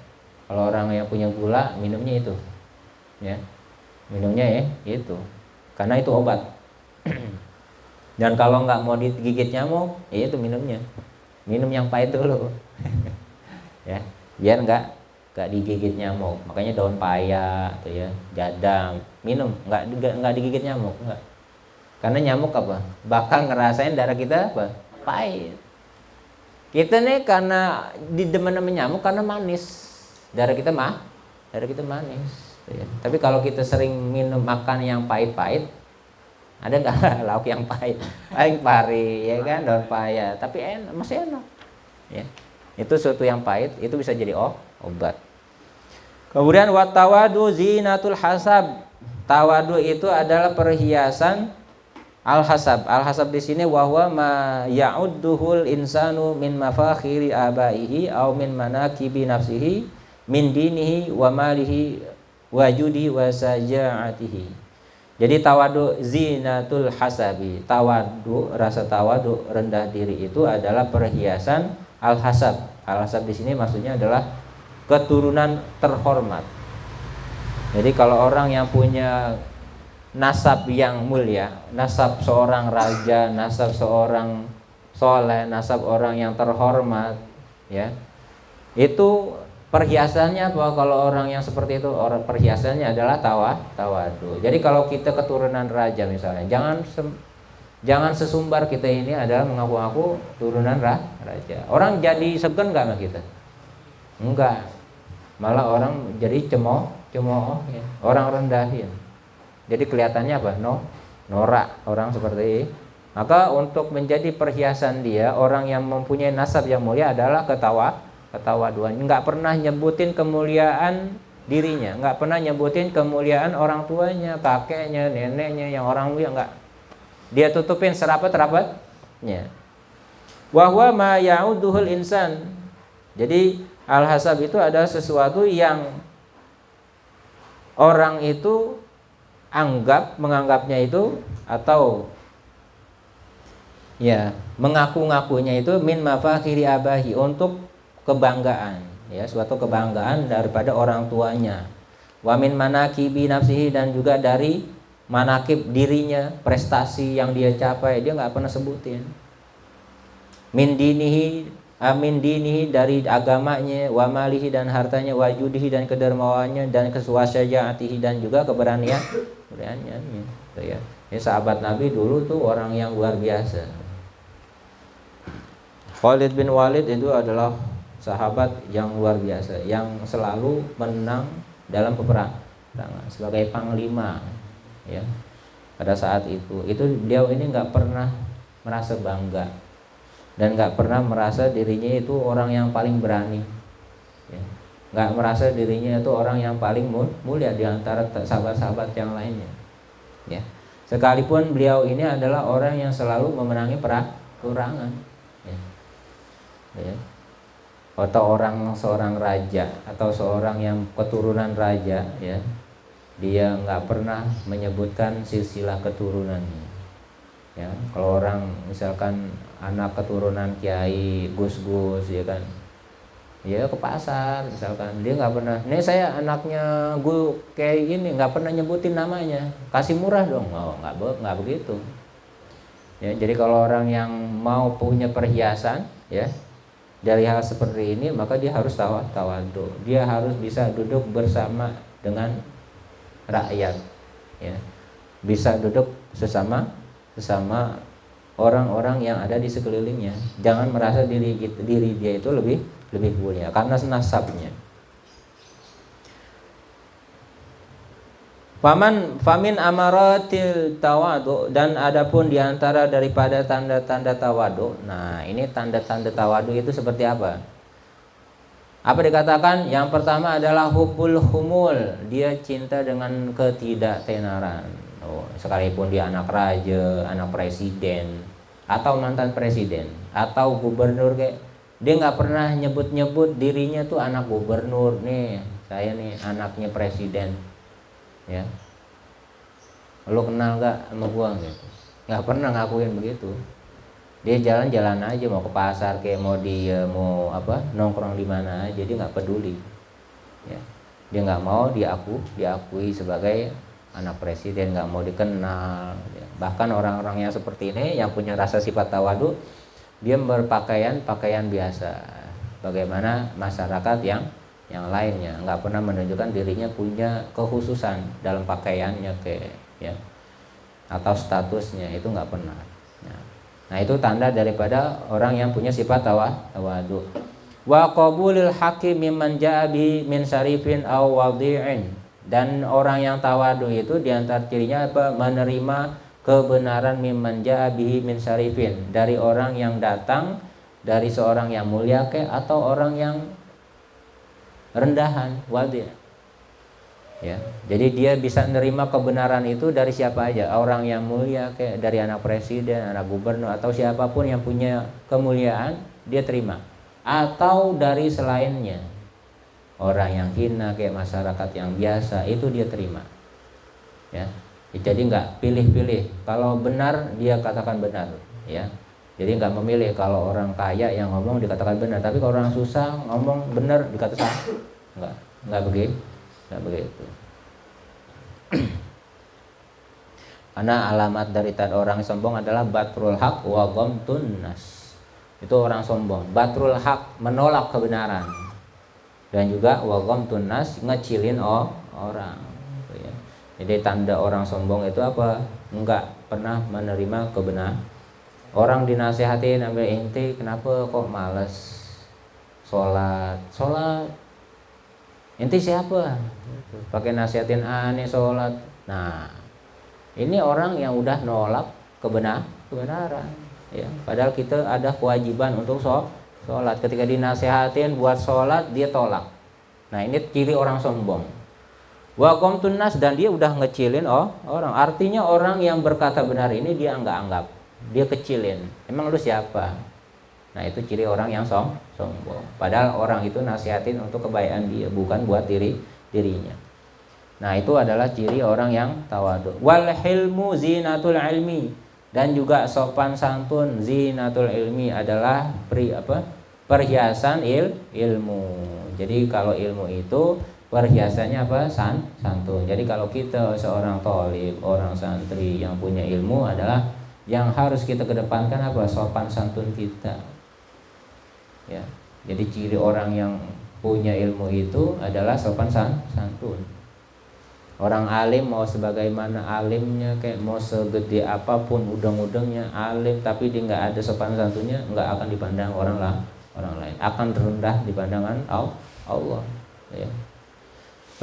Kalau orang yang punya gula, minumnya itu, ya. Minumnya ya itu, karena itu obat. Dan kalau nggak mau digigit nyamuk, ya itu minumnya. Minum yang pahit dulu, ya, biar nggak digigit nyamuk. Makanya daun paya tuh ya, jadam, minum, nggak digigit nyamuk, enggak. Karena nyamuk apa? Bakal ngerasain darah kita apa? Pahit. Kita nih karena didemen nyamuk karena manis. Darah kita manis. Tuh ya. Tapi kalau kita sering makan yang pahit-pahit, ada nggak lauk yang pahit? Paling pari, ya kan, daun paya. Tapi enak, masih enak. Ya. Itu suatu yang pahit, itu bisa jadi obat. Kemudian watawadu zinatul hasab. Tawadu itu adalah perhiasan al-hasab. Al-hasab di sini wahwa ma ya'udduhul insanu min mafakhiri abaihi au min manakibi nafsihi min dinihi wa malihi wa judi wa saja'atihi. Jadi tawadu zinatul hasabi. Tawadu, rasa tawadu, rendah diri itu adalah perhiasan al-hasab. Al-hasab di sini maksudnya adalah keturunan terhormat. Jadi kalau orang yang punya nasab yang mulia, nasab seorang raja, nasab seorang soleh, nasab orang yang terhormat, ya, itu perhiasannya apa? Kalau orang yang seperti itu, orang perhiasannya adalah tawadu. Jadi kalau kita keturunan raja misalnya, jangan sesumbar kita ini adalah mengaku-ngaku turunan raja. Orang jadi segan nggak sama kita? Enggak. Malah orang jadi cemooh ya. Orang rendahin. Jadi kelihatannya apa? Norak orang seperti ini. Maka untuk menjadi perhiasan dia, orang yang mempunyai nasab yang mulia adalah ketawaduan. Enggak pernah nyebutin kemuliaan dirinya, enggak pernah nyebutin kemuliaan orang tuanya, kakeknya, neneknya yang orang mulia, enggak. Dia tutupin serapat-rapatnya. Wa huwa ma ya'uduhul insan. Jadi al-hasab itu adalah sesuatu yang orang itu menganggapnya itu, atau ya mengaku-ngakunya itu min mafakhiri abahi, untuk kebanggaan, ya, suatu kebanggaan daripada orang tuanya. Wa min manakibi nafsihi, dan juga dari manakib dirinya, prestasi yang dia capai, dia nggak pernah sebutin. Min dinihi, dari agamanya, wa malihi, dan hartanya, wa judihi, dan kedermawannya, dan keswasyaja'atihi, dan juga keberaniannya. Ya. Ini sahabat Nabi dulu tuh orang yang luar biasa. Khalid bin Walid itu adalah sahabat yang luar biasa, yang selalu menang dalam peperangan sebagai panglima, ya. Pada saat itu beliau ini nggak pernah merasa bangga dan nggak pernah merasa dirinya itu orang yang paling berani, ya. Nggak merasa dirinya itu orang yang paling mulia di antara sahabat-sahabat yang lainnya, ya. Sekalipun beliau ini adalah orang yang selalu memenangi peperangan, ya. Atau seorang raja atau seorang yang keturunan raja, ya, dia nggak pernah menyebutkan silsilah keturunannya, ya. Kalau orang misalkan anak keturunan kiai gus-gus, ya kan, ya ke pasar misalkan dia nggak pernah, nih saya anaknya gue kayak gini, nggak pernah nyebutin namanya, kasih murah dong. Oh, nggak begitu, ya. Jadi kalau orang yang mau punya perhiasan, ya, dari hal seperti ini, maka dia harus tawadu. Dia harus bisa duduk bersama dengan rakyat, ya. Bisa duduk sesama orang-orang yang ada di sekelilingnya. Jangan merasa diri dia itu lebih mulia karena nasabnya. Famin amaratil tawadu, dan adapun diantara daripada tanda-tanda tawadu. Nah, ini tanda-tanda tawadu itu seperti apa? Apa dikatakan? Yang pertama adalah hubbul humul, dia cinta dengan ketidaktenaran. Oh, sekalipun dia anak raja, anak presiden, atau mantan presiden, atau gubernur, kayak dia nggak pernah nyebut dirinya tuh anak gubernur. Nih, saya nih anaknya presiden, ya. Lo kenal gak sama gua gitu? Nggak pernah ngakuin begitu. Dia jalan-jalan aja, mau ke pasar, kayak mau nongkrong di mana aja, dia nggak peduli, ya. Dia nggak mau diakui sebagai anak presiden, nggak mau dikenal, ya. Bahkan orang-orang yang seperti ini yang punya rasa sifat tawadu, dia berpakaian biasa bagaimana masyarakat yang lainnya, nggak pernah menunjukkan dirinya punya kekhususan dalam pakaiannya, kayak, ya, atau statusnya, itu nggak pernah. Nah, itu tanda daripada orang yang punya sifat tawadu. Wa qabulil haqqi mimman ja'a bi min syarifin aw wadi'in. Dan orang yang tawadu itu diantara cirinya apa? Menerima kebenaran mimman ja'a bihi min syarifin, dari orang yang datang dari seorang yang mulia atau orang yang rendahan, wadi'. Ya, jadi dia bisa menerima kebenaran itu dari siapa aja, orang yang mulia kayak dari anak presiden, anak gubernur, atau siapapun yang punya kemuliaan dia terima, atau dari selainnya, orang yang hina kayak masyarakat yang biasa itu dia terima, ya. Jadi nggak pilih-pilih, kalau benar dia katakan benar, ya. Jadi nggak memilih, kalau orang kaya yang ngomong dikatakan benar, tapi kalau orang susah ngomong benar dikatakan salah, nggak begitu. Karena alamat dari orang sombong adalah batrul haq wa ghamtun nas. Itu orang sombong. Batrul haq, menolak kebenaran, dan juga wa ghamtun nas, ngecilin orang. Jadi tanda orang sombong itu apa? Enggak pernah menerima kebenaran. Orang dinasihatin, ambil inti, kenapa kok malas sholat? Inti siapa? Pakai nasihatin aneh sholat. Nah, ini orang yang udah nolak kebenaran, ya. Padahal kita ada kewajiban untuk sholat. Ketika dinasihatin buat sholat, dia tolak. Nah, ini ciri orang sombong. Wa qamtun nas, dan dia udah ngecilin orang. Artinya orang yang berkata benar ini dia anggap, dia kecilin. Emang lu siapa? Nah, itu ciri orang yang sombong. Padahal orang itu nasihatin untuk kebaikan dia, bukan buat dirinya. Nah, itu adalah ciri orang yang tawadu. Wal hilmu zinatul ilmi, dan juga sopan santun, zinatul ilmi, adalah perhiasan ilmu. Jadi kalau ilmu itu perhiasannya apa? Santun. Jadi kalau kita seorang thalib, orang santri yang punya ilmu, adalah yang harus kita kedepankan apa? Sopan santun kita. Ya, jadi ciri orang yang punya ilmu itu adalah sopan santun. Orang alim mau sebagaimana alimnya, kayak mau segede apapun udang-udangnya alim, tapi dia nggak ada sopan santunnya, nggak akan dipandang orang lain, akan rendah di pandangan Allah. Ya.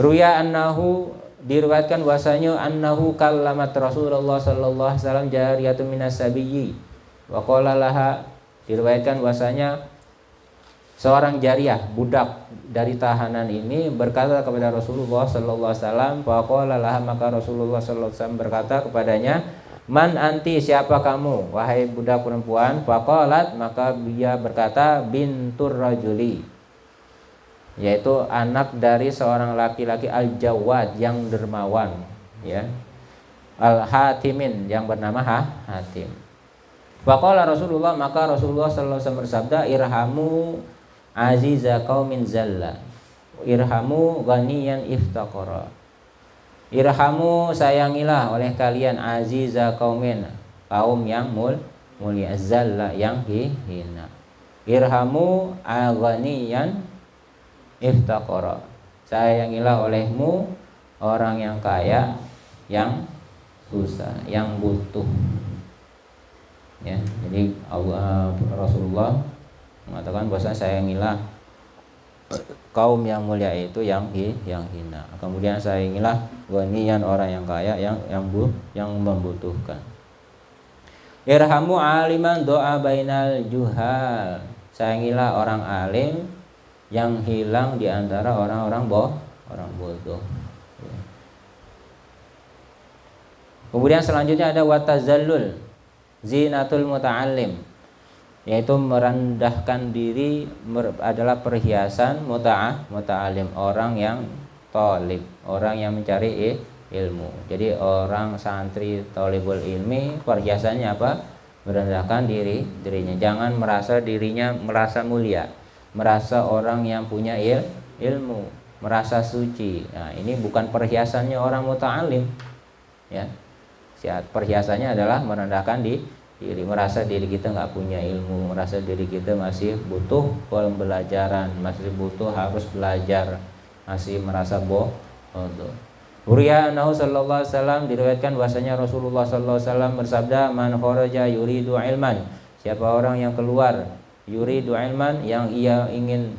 Ruya annahu, diriwayatkan bahwasanya annahu kallamat Rasulullah sallallahu alaihi wasallam jariyatun minas sabiyyi wa qala laha, diriwayatkan bahwasanya seorang jariyah, budak dari tahanan ini berkata kepada Rasulullah sallallahu alaihi wasallam, faqala laha, maka Rasulullah sallallahu alaihi wasallam berkata kepadanya, Man anti, siapa kamu wahai budak perempuan? Faqalat, maka dia berkata, bintur rajuli, yaitu anak dari seorang laki-laki al-jawad yang dermawan, ya, al-hatimin yang bernama Hatim. Faqala Rasulullah, maka Rasulullah sallallahu alaihi wasallam bersabda, irhamu aziza qaumin zalla, irhamu ghaniyan iftaqara. Irhamu, sayangilah oleh kalian aziza qaumin, kaum yang mulia, zalla yang hina. Irhamu aghaniyan iftaqara, sayangilah olehmu orang yang kaya yang susah, yang butuh. Ya, jadi Rasulullah mengatakan bahwa sayangilah kaum yang mulia itu yang hina. Kemudian sayangilah ghaniyan, orang yang kaya yang membutuhkan. Irhamu aliman doa bainal juhal, sayangilah orang alim yang hilang di antara orang bodoh. Kemudian selanjutnya ada watazallul zinatul muta'allim, yaitu merendahkan diri adalah perhiasan muta'alim, orang yang thalib, orang yang mencari ilmu. Jadi orang santri thalibul ilmi, perhiasannya apa? Merendahkan dirinya. Jangan merasa dirinya merasa mulia, merasa orang yang punya ilmu, merasa suci. Nah, ini bukan perhiasannya orang muta'alim, ya. Perhiasannya adalah merendahkan diri, merasa diri kita nggak punya ilmu, merasa diri kita masih butuh pembelajaran, masih butuh harus belajar, masih merasa bodoh. Uriya anhu sallallahu alaihi wasallam, diriwayatkan bahwasanya Rasulullah sallallahu alaihi wasallam bersabda, man kharaja yuridu ilman, siapa orang yang keluar yuridu ilman, yang ia ingin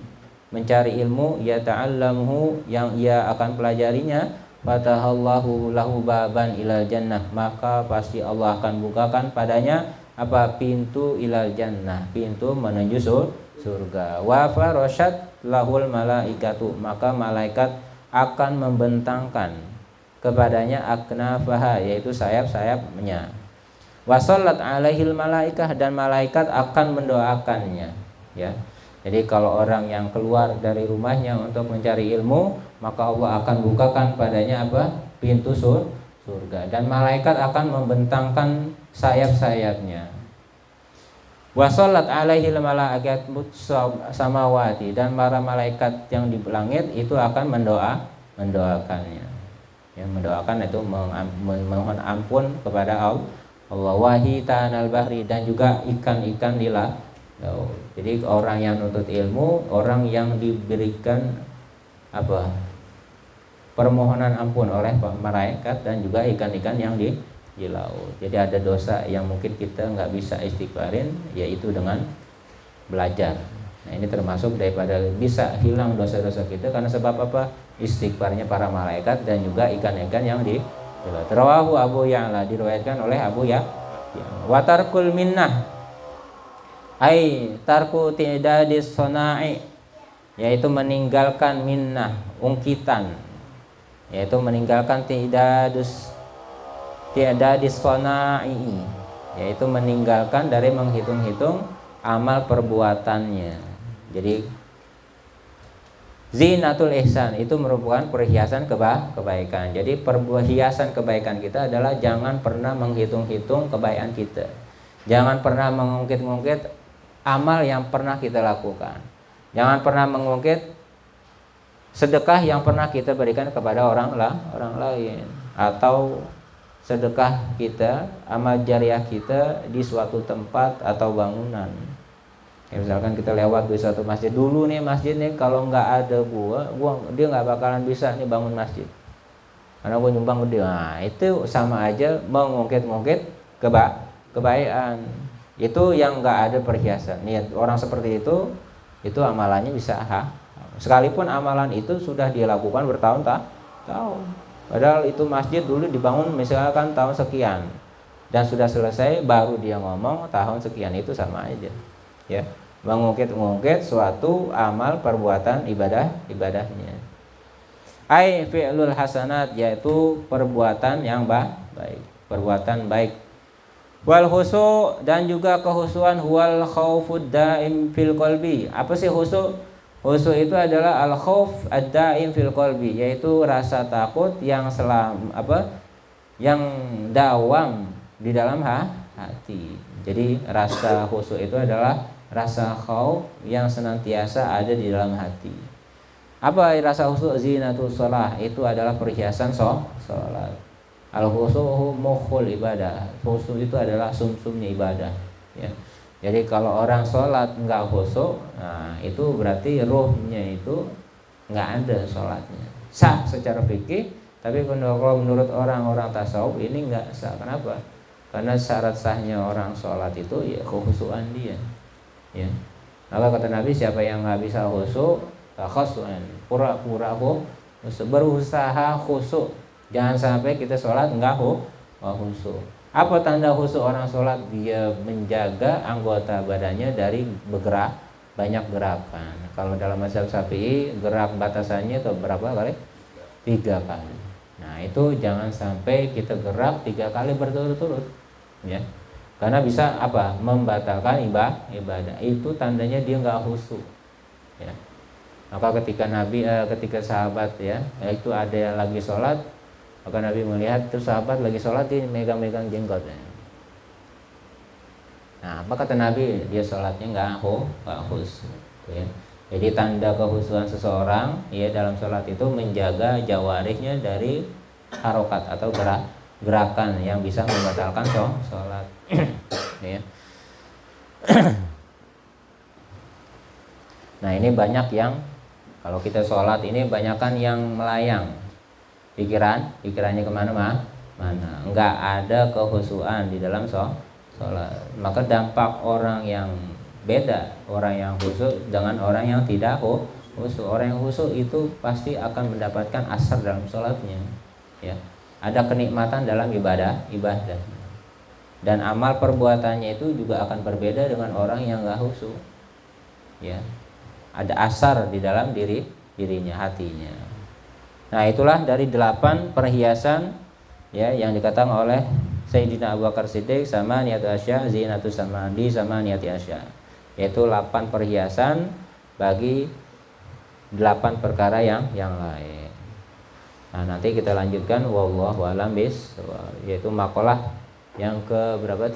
mencari ilmu, ya ta'allamuhu, yang ia akan pelajarinya, fatahallahu lahu baban ilal jannah, maka pasti Allah akan bukakan padanya apa? Pintu ilal jannah, pintu menuju surga. Wa farashat lahul malaikatu, maka malaikat akan membentangkan kepadanya aknafaha, yaitu sayap-sayapnya. Wa shallat alaihil malaikah, dan malaikat akan mendoakannya, ya. Jadi kalau orang yang keluar dari rumahnya untuk mencari ilmu, maka Allah akan bukakan padanya apa? Pintu surga, dan malaikat akan membentangkan sayap-sayapnya. Wa shallat alaihil malaikatu samawati, dan para malaikat yang di langit itu akan mendoakannya. Ya, mendoakan itu memohon ampun kepada Allah. Wahi tanal bahri, dan juga ikan-ikan di laut. Jadi orang yang nuntut ilmu, orang yang diberikan apa? Permohonan ampun oleh malaikat, dan juga ikan-ikan yang di laut. Jadi ada dosa yang mungkin kita nggak bisa istighfarin, yaitu dengan belajar. Nah, ini termasuk daripada bisa hilang dosa-dosa kita karena sebab apa? Istighfarnya para malaikat dan juga ikan-ikan yang di laut. Rawahu Abu Ya'la, diriwayatkan oleh Abu Ya'la. Watarkul minnah, ai tarku tidadis sona'i, yaitu meninggalkan minnah, ungkitan, yaitu meninggalkan tidadis sona'i, yaitu meninggalkan dari menghitung-hitung amal perbuatannya. Jadi zinatul ihsan itu merupakan perhiasan kebaikan. Jadi perhiasan kebaikan kita adalah jangan pernah menghitung-hitung kebaikan kita, jangan pernah mengungkit-ungkit amal yang pernah kita lakukan, jangan pernah mengungkit sedekah yang pernah kita berikan kepada orang lain, atau sedekah kita, amal jariah kita di suatu tempat atau bangunan. Ya, misalkan kita lewat di suatu masjid, dulu nih masjid nih kalau nggak ada gua dia nggak bakalan bisa nih bangun masjid, karena gua nyumbang gede. Nah, itu sama aja mengungkit-ungkit kebaikan. Itu yang nggak ada perhiasan. Niat orang seperti itu amalannya bisa sekalipun amalan itu sudah dilakukan bertahun-tahun. Padahal itu masjid dulu dibangun misalkan tahun sekian dan sudah selesai, baru dia ngomong tahun sekian, itu sama aja. Ya, mengungkit-ungkit suatu amal perbuatan ibadahnya. Ai fi'lul hasanat, yaitu perbuatan yang baik, perbuatan baik. Wal khusu, dan juga kehusuan huwal khaufud daim fil qalbi. Apa sih khusu? Khusu itu adalah al khauf ad-daim fil qalbi, yaitu rasa takut yang yang dawam di dalam hati. Jadi rasa khusu itu adalah rasa khauf yang senantiasa ada di dalam hati. Apa rasa khusu? Zinatul shalah, itu adalah perhiasan salat. Al khusu mukhul ibadah. Khusu itu adalah sumsumnya ibadah, ya. Jadi kalau orang sholat nggak khusyuk, nah itu berarti ruhnya itu nggak ada sholatnya. Sah secara fikih, tapi kalau menurut orang-orang tasawuf ini nggak sah. Kenapa? Karena syarat sahnya orang sholat itu ya kekhusyukan dia. Ya. Maka kata Nabi, siapa yang nggak bisa khusyuk, khusyukan, pura-pura berusaha khusyuk. Jangan sampai kita sholat nggak khusyuk. Apa tanda khusyuk orang sholat? Dia menjaga anggota badannya dari banyak gerakan. Kalau dalam mazhab Syafi'i, gerak batasannya itu berapa kali? 3 kali. Nah itu jangan sampai kita gerak 3 kali berturut-turut, ya. Karena bisa apa? Membatalkan ibadah. Itu tandanya dia nggak khusyuk, ya. Maka ketika sahabat, ya, itu ada yang lagi sholat, maka Nabi melihat tuh sahabat lagi sholat, dia megang-megang jenggotnya. Nah, apa kata Nabi? Dia sholatnya nggak khusyuk, ya. Jadi tanda kehusuan seseorang, ya, dalam sholat itu menjaga jawarihnya dari harokat atau gerakan yang bisa membatalkan sholat. Ya. Nah ini banyak yang kalau kita sholat ini banyakan yang melayang. Pikirannya kemana mana, nggak ada kehusuan di dalam sholat. Maka dampak orang yang beda, orang yang khusyuk dengan orang yang tidak khusyuk. Orang yang khusyuk itu pasti akan mendapatkan asar dalam sholatnya, ya. Ada kenikmatan dalam ibadah, dan amal perbuatannya itu juga akan berbeda dengan orang yang nggak khusyuk, ya. Ada asar di dalam dirinya, hatinya. Nah itulah dari 8 perhiasan, ya, yang dikatakan oleh Sayyidina Abu Bakar Siddiq, sama niat asya, zinatus samadi, sama niat asya, yaitu 8 perhiasan bagi 8 perkara yang lain. Nah nanti kita lanjutkan wallahu a'lam bishawab, yaitu maqalah yang ke berapa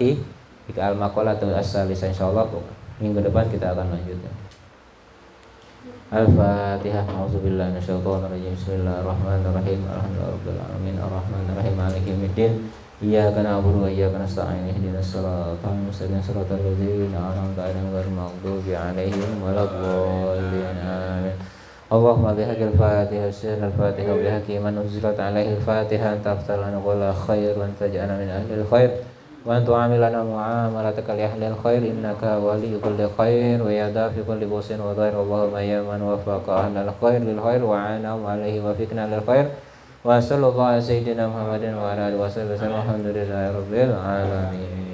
al-maqalatul as-salisah, insyaallah minggu depan kita akan lanjutkan. Al-Fatihah. A'udzubillahi minasyaitonir rajim. Bismillahirrahmanirrahim. Alhamdulillahirabbil alamin arrahmanir rahim maliki yaumiddin. Iyyaka na'budu wa iyyaka nasta'in. Ihdinas siratal mustaqim siratal ladzina an'amta 'alaihim ghairil maghdubi 'alaihim waladdallin. Amin. Allahumma bihaqqil Fatihah sirrul Fatihah bihaqqi man unzilat 'alaihi al-Fatihah taftalana wala khair wa taj'alna min ahlil khair wa tu'amilana mu'amalatakal ahlil khair innaka waliyyu kulli khair wa yadafi kulli busin wa dhair. Allahumma ya man wafaqa ahlal khair lil khair wa anam alaihi wa fikna lil khair wa sallallahu ala sayyidina Muhammadin wa ala alihi wa sallam. Alhamdulillahi rabbil alamin.